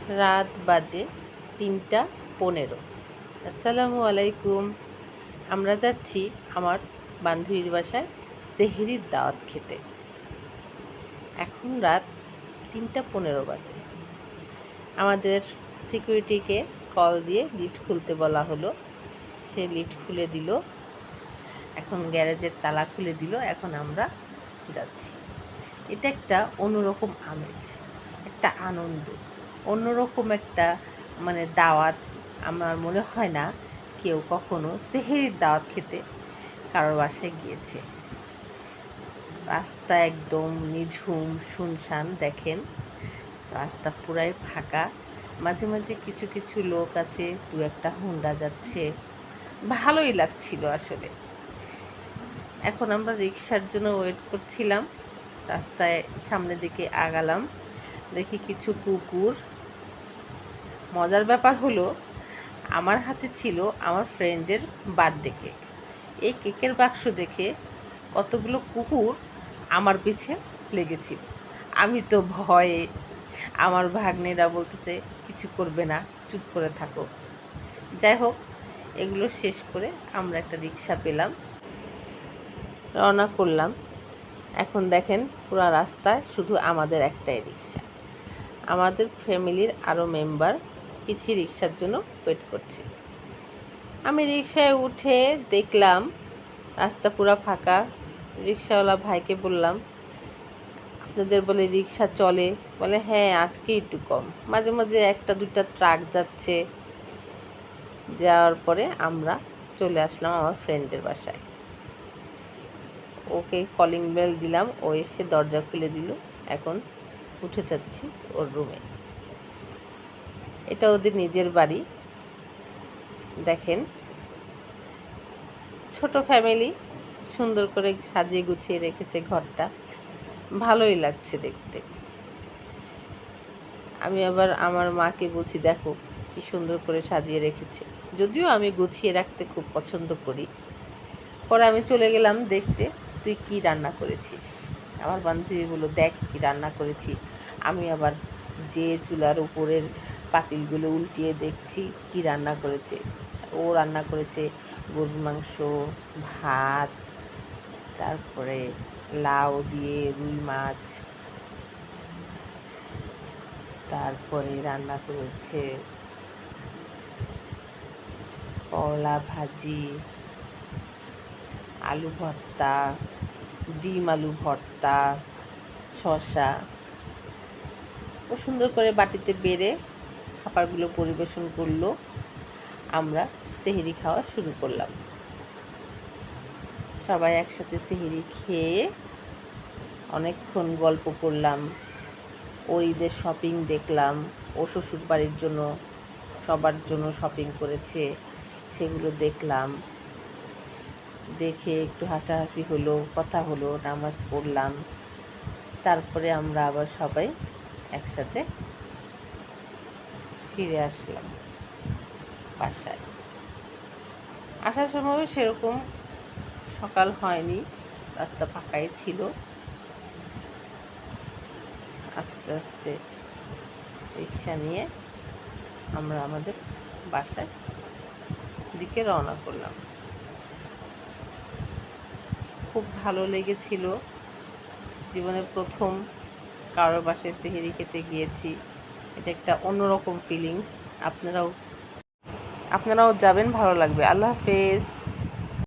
রাত বাজে ৩:১৫। আসসালামু আলাইকুম। আমরা যাচ্ছি আমার বান্ধবীর বাসায় সেহরির দাওয়াত খেতে। এখন রাত ৩:১৫ বাজে। আমাদের সিকিউরিটিকে কল দিয়ে লিফট খুলতে বলা হলো। সে লিফট খুলে দিল। এখন গ্যারেজের তালা খুলে দিল। এখন আমরা যাচ্ছি। এটা একটা অন্যরকম আমেজ, একটা আনন্দ, অন্যরকম একটা দাওয়াত। আমার মনে হয় না কেউ কখনো সেহরির দাওয়াত খেতে কারোর বাসায় গিয়েছে। রাস্তা একদম নিঝুম শুনশান। দেখেন রাস্তা পুরাই ফাঁকা। মাঝে মাঝে কিছু কিছু লোক আছে, দু একটা হুন্ডা যাচ্ছে। ভালোই লাগছিল আসলে। এখন আমরা রিক্সার জন্য ওয়েট করছিলাম। রাস্তায় সামনের দিকে আগালাম, দেখি কিছু কুকুর। মজার ব্যাপার হলো, আমার হাতে ছিল আমার ফ্রেন্ডের বার্থডে কেক। এই কেকের বাক্স দেখে কতগুলো কুকুর আমার পিছে লেগেছিল। আমি তো ভয়ে, আমার ভাগ্নেরা বলতেছে কিছু করবে না, চুপ করে থাকো। যাই হোক, এগুলো শেষ করে আমরা একটা রিক্সা পেলাম, রওনা করলাম। এখন দেখেন পুরো রাস্তায় শুধু আমাদের একটাই রিক্সা। আমাদের ফ্যামিলির আরও মেম্বার পিছিয়ে রিক্সার জন্য ওয়েট করছে। আমি রিক্সায় উঠে দেখলাম রাস্তা পুরো ফাঁকা। রিক্সাওয়ালা ভাইকে বললাম, আপনাদের বলে রিক্সা চলে? বলে হ্যাঁ, আজকে একটু কম, মাঝে মাঝে একটা দুটা ট্রাক যাচ্ছে। যাওয়ার পরে আমরা চলে আসলাম আমার ফ্রেন্ডের বাসায়। ওকে কলিং বেল দিলাম, ও এসে দরজা খুলে দিল। এখন উঠে যাচ্ছি ওর রুমে। এটা ওদের নিজের বাড়ি। দেখেন ছোট ফ্যামিলি, সুন্দর করে সাজিয়ে গুছিয়ে রেখেছে ঘরটা। ভালোই লাগছে দেখতে। আমি আবার আমার মাকে বলছি, দেখো কি সুন্দর করে সাজিয়ে রেখেছে। যদিও আমি গুছিয়ে রাখতে খুব পছন্দ করি। পরে আমি চলে গেলাম দেখতে, তুই কি রান্না করেছিস। আমার বান্ধবী বলল, দেখ কি রান্না করেছি। আমি আবার যে চুলার উপরের পাতিলগুলো উল্টিয়ে দেখছি কি রান্না করেছে। ও রান্না করেছে গরুর মাংস, ভাত, তারপরে লাউ দিয়ে রুই মাছ, তারপরে রান্না করেছে করলা ভাজি, আলু ভর্তা, ডিম আলু ভর্তা, শসা। ও সুন্দর করে বাটিতে বেড়ে খাবারগুলো পরিবেশন করলো। আমরা সেহরি খাওয়া শুরু করলাম। সবাই একসাথে সেহরি খেয়ে অনেকক্ষণ গল্প করলাম। ওর ঈদের শপিং দেখলাম। ও শ্বশুর বাড়ির জন্য সবার জন্য শপিং করেছে, সেগুলো দেখলাম। দেখে একটু হাসাহাসি হলো, কথা হলো, নামাজ পড়লাম। তারপরে আমরা আবার সবাই একসাথে ফিরে আসলাম বাসায়। আসার সময় সেরকম সকাল হয়নি, রাস্তা ফাঁকাই ছিল। আস্তে আস্তে রিক্সা নিয়ে আমরা আমাদের বাসায় দিকে রওনা করলাম। খুব ভালো লেগেছিল। জীবনের প্রথম কারোর বাসায় সেহরি খেতে গিয়েছি। এটা একটা অন্যরকম ফিলিংস। আপনারাও যাবেন, ভালো লাগবে। আল্লাহ হাফেজ।